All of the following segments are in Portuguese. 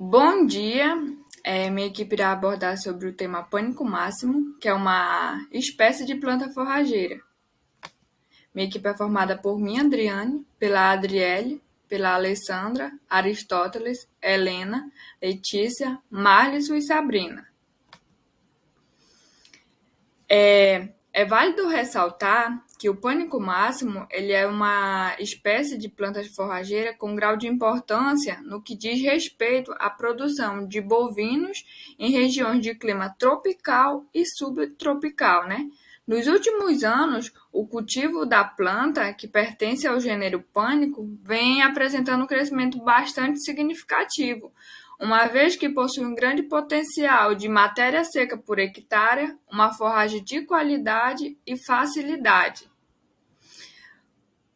Bom dia! Minha equipe irá abordar sobre o tema pânico máximo, que é uma espécie de planta forrageira. Minha equipe é formada por mim, Adriane, pela Adriele, pela Alessandra, Aristóteles, Helena, Letícia, Marlis e Sabrina. É válido ressaltar que o pânico máximo ele é uma espécie de planta forrageira com grau de importância no que diz respeito à produção de bovinos em regiões de clima tropical e subtropical, né? Nos últimos anos, o cultivo da planta, que pertence ao gênero pânico, vem apresentando um crescimento bastante significativo, uma vez que possui um grande potencial de matéria seca por hectare, uma forragem de qualidade e facilidade.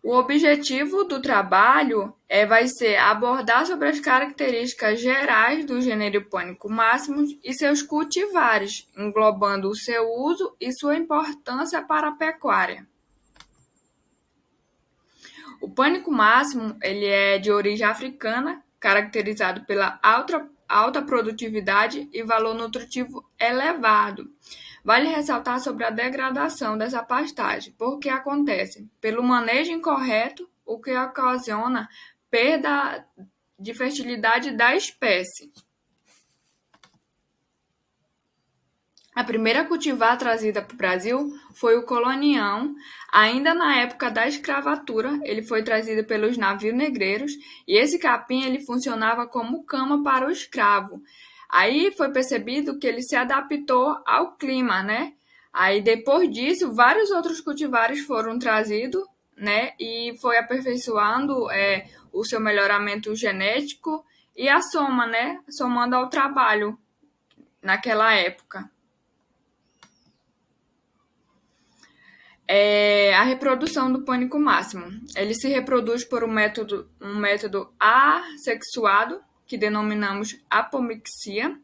O objetivo do trabalho vai ser abordar sobre as características gerais do gênero pânico máximo e seus cultivares, englobando o seu uso e sua importância para a pecuária. O pânico máximo ele é de origem africana, caracterizado pela alta produtividade e valor nutritivo elevado. Vale ressaltar sobre a degradação dessa pastagem, porque acontece pelo manejo incorreto, o que ocasiona perda de fertilidade da espécie. A primeira cultivar trazida para o Brasil foi o colonião. Ainda na época da escravatura, ele foi trazido pelos navios negreiros e esse capim ele funcionava como cama para o escravo. Aí foi percebido que ele se adaptou ao clima, né? Aí depois disso, vários outros cultivares foram trazidos, né? E foi aperfeiçoando o seu melhoramento genético e a soma, né? Somando ao trabalho naquela época. A reprodução do pânico máximo. Ele se reproduz por um método assexuado, que denominamos apomixia,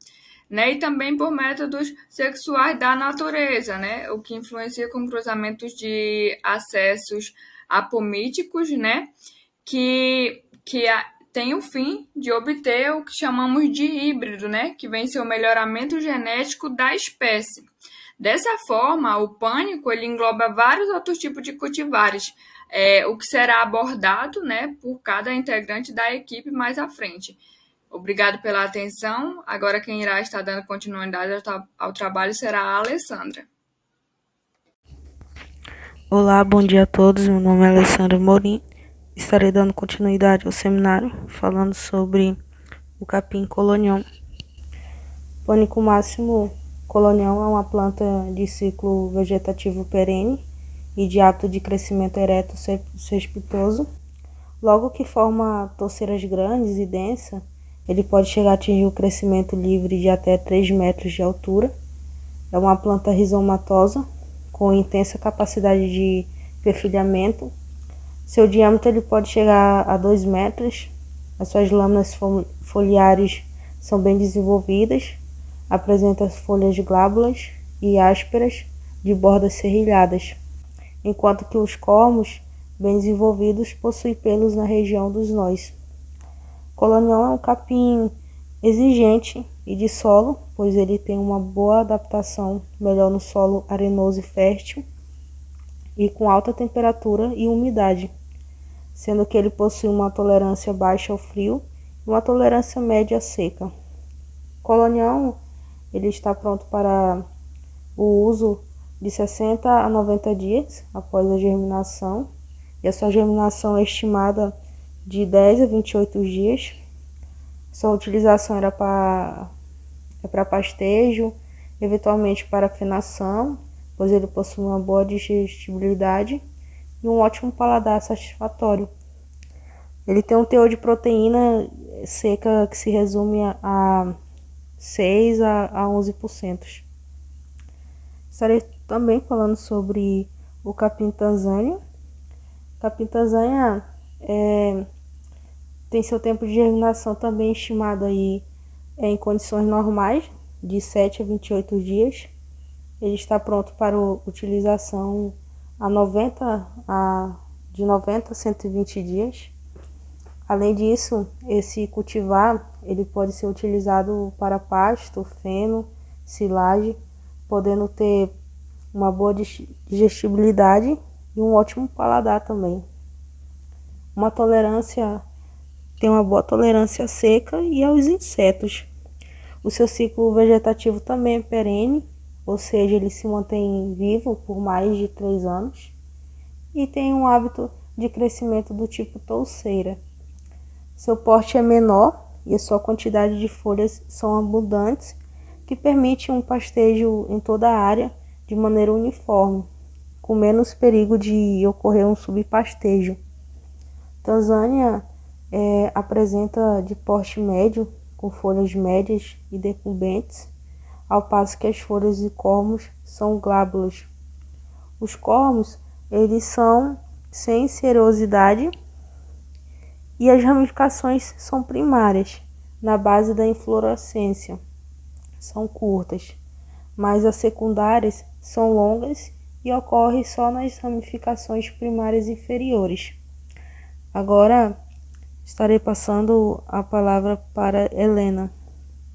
né? E também por métodos sexuais da natureza, né? O que influencia com cruzamentos de acessos apomíticos, né? Que tem o fim de obter o que chamamos de híbrido, né? Que vem ser o melhoramento genético da espécie. Dessa forma, o pânico ele engloba vários outros tipos de cultivares, o que será abordado, né, por cada integrante da equipe mais à frente. Obrigado pela atenção. Agora quem irá estar dando continuidade ao trabalho será a Alessandra. Olá, bom dia a todos. Meu nome é Alessandra Morim. Estarei dando continuidade ao seminário falando sobre o capim colonião. Pânico máximo colonião é uma planta de ciclo vegetativo perene e de hábito de crescimento ereto cespitoso. Logo que forma torceiras grandes e densas, ele pode chegar a atingir o crescimento livre de até 3 metros de altura. É uma planta rizomatosa com intensa capacidade de perfilhamento. Seu diâmetro ele pode chegar a 2 metros. As suas lâminas foliares são bem desenvolvidas, apresenta folhas glabras e ásperas de bordas serrilhadas, enquanto que os cormos, bem desenvolvidos, possuem pelos na região dos nós. Colonião é um capim exigente e de solo, pois ele tem uma boa adaptação melhor no solo arenoso e fértil e com alta temperatura e umidade, sendo que ele possui uma tolerância baixa ao frio e uma tolerância média à seca. Colonião ele está pronto para o uso de 60 a 90 dias após a germinação, e a sua germinação é estimada de 10 a 28 dias. Sua utilização era para pastejo, eventualmente para fenação, pois ele possui uma boa digestibilidade e um ótimo paladar satisfatório. Ele tem um teor de proteína seca que se resume a 6 a 11%. Estarei também falando sobre o capim tanzânio. O capim tanzânia tem seu tempo de germinação também estimado aí em condições normais, de 7 a 28 dias. Ele está pronto para utilização de 90 a 120 dias. Além disso, esse cultivar ele pode ser utilizado para pasto, feno, silagem, podendo ter uma boa digestibilidade e um ótimo paladar também. Uma tolerância Tem uma boa tolerância à seca e aos insetos. O seu ciclo vegetativo também é perene, ou seja, ele se mantém vivo por mais de 3 anos e tem um hábito de crescimento do tipo touceira. Seu porte é menor e a sua quantidade de folhas são abundantes, que permite um pastejo em toda a área de maneira uniforme, com menos perigo de ocorrer um subpastejo. Tanzânia apresenta de porte médio, com folhas médias e decumbentes, ao passo que as folhas e cormos são glabros. Os cormos, eles são sem serosidade e as ramificações são primárias, na base da inflorescência, são curtas, mas as secundárias são longas e ocorrem só nas ramificações primárias inferiores. Agora estarei passando a palavra para Helena.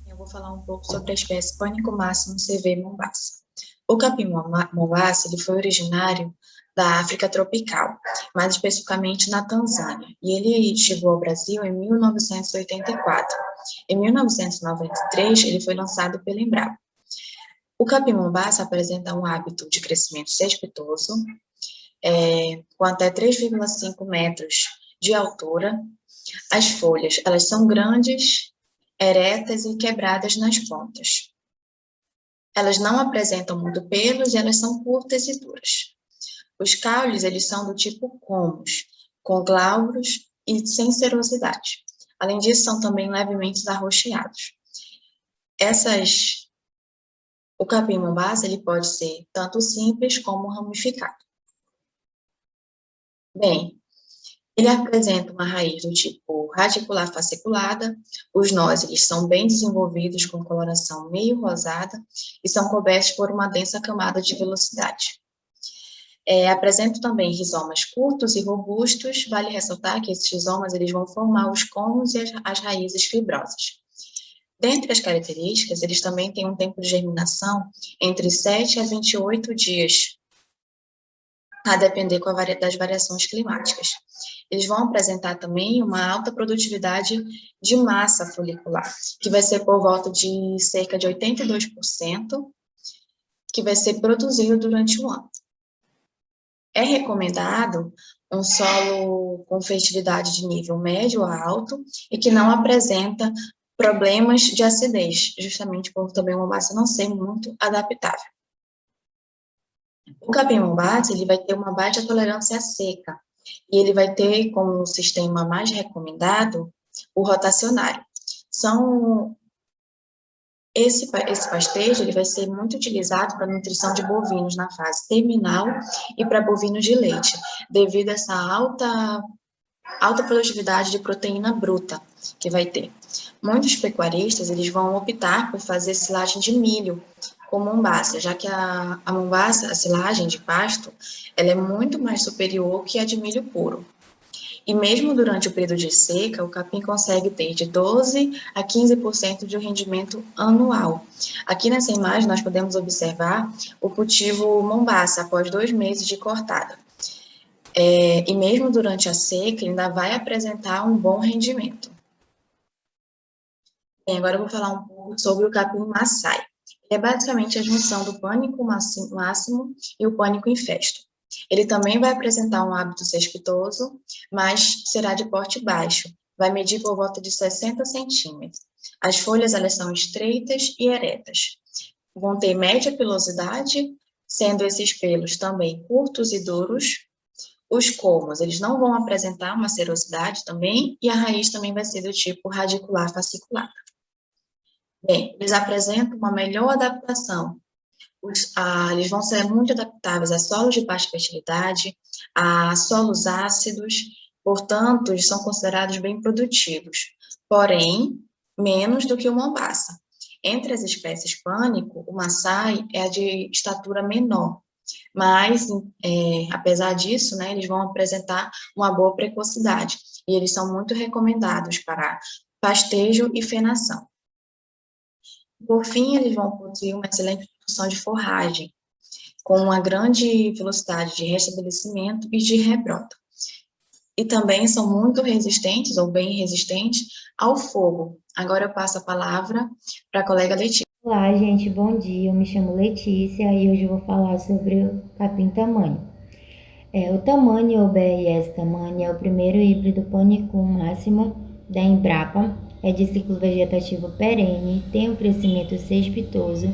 Eu vou falar um pouco sobre a espécie Pânico máximo CV mombasa. O capim mombasa ele foi originário da África tropical, mais especificamente na Tanzânia, e ele chegou ao Brasil em 1984. Em 1993, ele foi lançado pela Embrapa. O capim mombasa apresenta um hábito de crescimento cespitoso, com até 3,5 metros de altura. As folhas, elas são grandes, eretas e quebradas nas pontas. Elas não apresentam muito pelos e elas são curtas e duras. Os caules, eles são do tipo comos, com glabros e sem serosidade. Além disso, são também levemente arroxeados. O capim mombasa, ele pode ser tanto simples como ramificado. Bem, ele apresenta uma raiz do tipo radicular fasciculada, os nós eles são bem desenvolvidos com coloração meio rosada e são cobertos por uma densa camada de velocidade. Apresentam também rizomas curtos e robustos, vale ressaltar que esses rizomas eles vão formar os comos e as raízes fibrosas. Dentre as características, eles também têm um tempo de germinação entre 7 a 28 dias, a depender das variações climáticas. Eles vão apresentar também uma alta produtividade de massa folicular, que vai ser por volta de cerca de 82%, que vai ser produzido durante o ano. É recomendado um solo com fertilidade de nível médio a alto e que não apresenta problemas de acidez, justamente por também uma massa não ser muito adaptável. O capim mombasa, ele vai ter uma baixa tolerância à seca, e ele vai ter como sistema mais recomendado o rotacionário. Esse pastejo ele vai ser muito utilizado para nutrição de bovinos na fase terminal e para bovinos de leite, devido a essa alta produtividade de proteína bruta que vai ter. Muitos pecuaristas eles vão optar por fazer silagem de milho com mombasa, já que a mombasa, a silagem de pasto, ela é muito mais superior que a de milho puro. E mesmo durante o período de seca, o capim consegue ter de 12% a 15% de rendimento anual. Aqui nessa imagem nós podemos observar o cultivo mombasa após 2 meses de cortada. E mesmo durante a seca, ainda vai apresentar um bom rendimento. Bem, agora eu vou falar um pouco sobre o capim maçai. É basicamente a junção do pânico máximo e o pânico infesto. Ele também vai apresentar um hábito cespitoso, mas será de porte baixo, vai medir por volta de 60 centímetros. As folhas elas são estreitas e eretas. Vão ter média pilosidade, sendo esses pelos também curtos e duros. Os colmos, eles não vão apresentar uma serosidade também, e a raiz também vai ser do tipo radicular fasciculada. Bem, eles apresentam uma melhor adaptação. Eles vão ser muito adaptáveis a solos de baixa fertilidade, a solos ácidos, portanto, eles são considerados bem produtivos, porém, menos do que o mombasa. Entre as espécies pânico, o maçai é a de estatura menor, mas, apesar disso, né, eles vão apresentar uma boa precocidade. e eles são muito recomendados para pastejo e fenação. Por fim, eles vão possuir uma excelente produção de forragem, com uma grande velocidade de restabelecimento e de rebrota. E também são muito resistentes, ou bem resistentes, ao fogo. Agora eu passo a palavra para a colega Letícia. Olá, gente, bom dia. Eu me chamo Letícia e hoje eu vou falar sobre o capim tamanho. O tamanho, ou BRS tamanho, é o primeiro híbrido Panicum máximo da Embrapa. É de ciclo vegetativo perene, tem um crescimento cespitoso.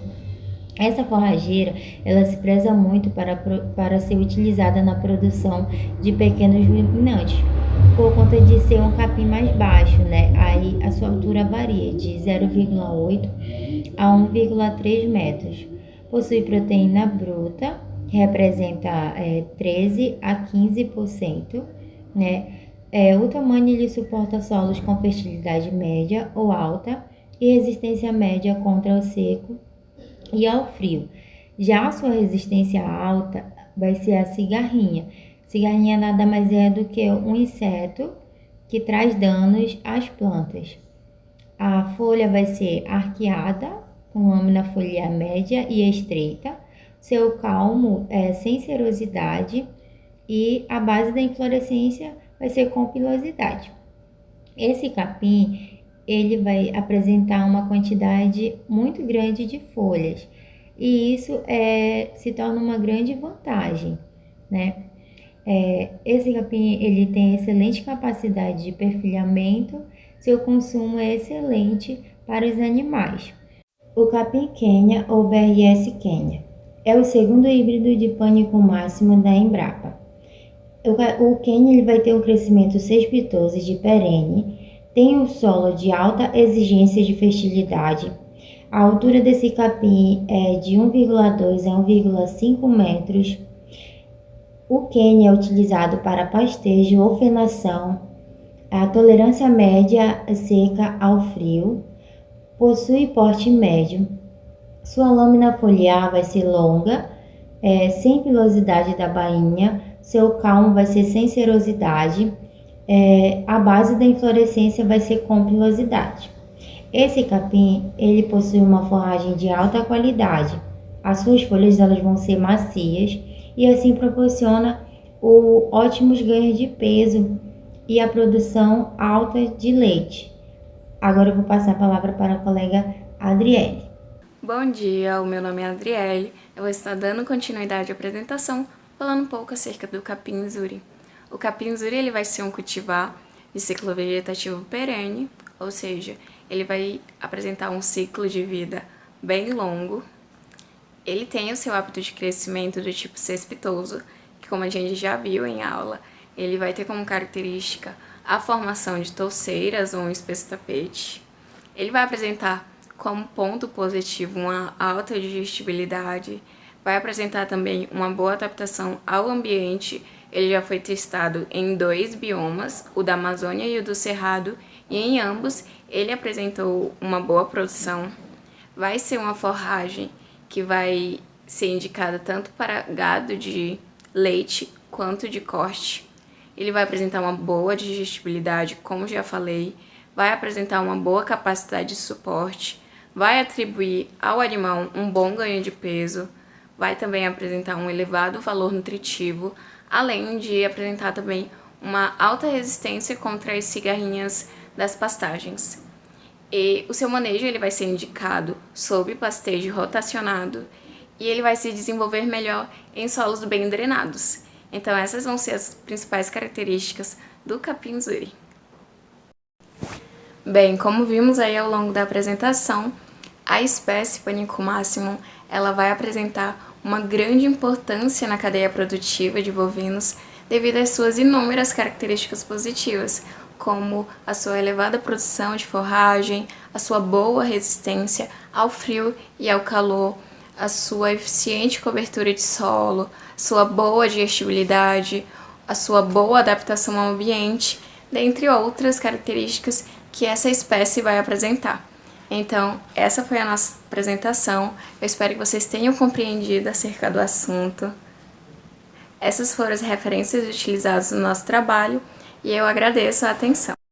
Essa forrageira, ela se preza muito para ser utilizada na produção de pequenos ruminantes, por conta de ser um capim mais baixo, né? Aí a sua altura varia de 0,8 a 1,3 metros. Possui proteína bruta, que representa 13 a 15%, né? O tamanho ele suporta solos com fertilidade média ou alta e resistência média contra o seco e ao frio. Já a sua resistência alta vai ser a cigarrinha. Cigarrinha nada mais é do que um inseto que traz danos às plantas. A folha vai ser arqueada, com lâmina foliar média e estreita. Seu calmo é sem serosidade e a base da inflorescência vai ser com pilosidade. Esse capim ele vai apresentar uma quantidade muito grande de folhas e isso se torna uma grande vantagem, né? Esse capim ele tem excelente capacidade de perfilhamento, seu consumo é excelente para os animais. O capim Quênia ou BRS Quênia é o segundo híbrido de pânico máximo da Embrapa. O Quênia ele vai ter um crescimento cespitoso de perene, tem um solo de alta exigência de fertilidade. A altura desse capim é de 1,2 a 1,5 metros. O Quênia é utilizado para pastejo ou fenação. A tolerância média seca ao frio. Possui porte médio. Sua lâmina foliar vai ser longa, sem pilosidade da bainha. Seu calmo vai ser sem serosidade. A base da inflorescência vai ser com pilosidade. Esse capim, ele possui uma forragem de alta qualidade. As suas folhas elas vão ser macias e assim proporciona ótimos ganhos de peso e a produção alta de leite. Agora eu vou passar a palavra para a colega Adriele. Bom dia, o meu nome é Adriele. Eu vou estar dando continuidade à apresentação, falando um pouco acerca do capim-zuri. O capim-zuri ele vai ser um cultivar de ciclo vegetativo perene, ou seja, ele vai apresentar um ciclo de vida bem longo. Ele tem o seu hábito de crescimento do tipo cespitoso, que como a gente já viu em aula, ele vai ter como característica a formação de touceiras ou um espesso tapete. Ele vai apresentar como ponto positivo uma alta digestibilidade, vai apresentar também uma boa adaptação ao ambiente. Ele já foi testado em 2 biomas, o da Amazônia e o do Cerrado, e em ambos ele apresentou uma boa produção. Vai ser uma forragem que vai ser indicada tanto para gado de leite quanto de corte. Ele vai apresentar uma boa digestibilidade, como já falei, vai apresentar uma boa capacidade de suporte, vai atribuir ao animal um bom ganho de peso, vai também apresentar um elevado valor nutritivo, além de apresentar também uma alta resistência contra as cigarrinhas das pastagens. E o seu manejo ele vai ser indicado sob pastejo rotacionado e ele vai se desenvolver melhor em solos bem drenados. Então essas vão ser as principais características do capim-zuri. Bem, como vimos aí ao longo da apresentação, a espécie Panicum maximus ela vai apresentar uma grande importância na cadeia produtiva de bovinos devido às suas inúmeras características positivas, como a sua elevada produção de forragem, a sua boa resistência ao frio e ao calor, a sua eficiente cobertura de solo, sua boa digestibilidade, a sua boa adaptação ao ambiente, dentre outras características que essa espécie vai apresentar. Então, essa foi a nossa apresentação. Eu espero que vocês tenham compreendido acerca do assunto. Essas foram as referências utilizadas no nosso trabalho e eu agradeço a atenção.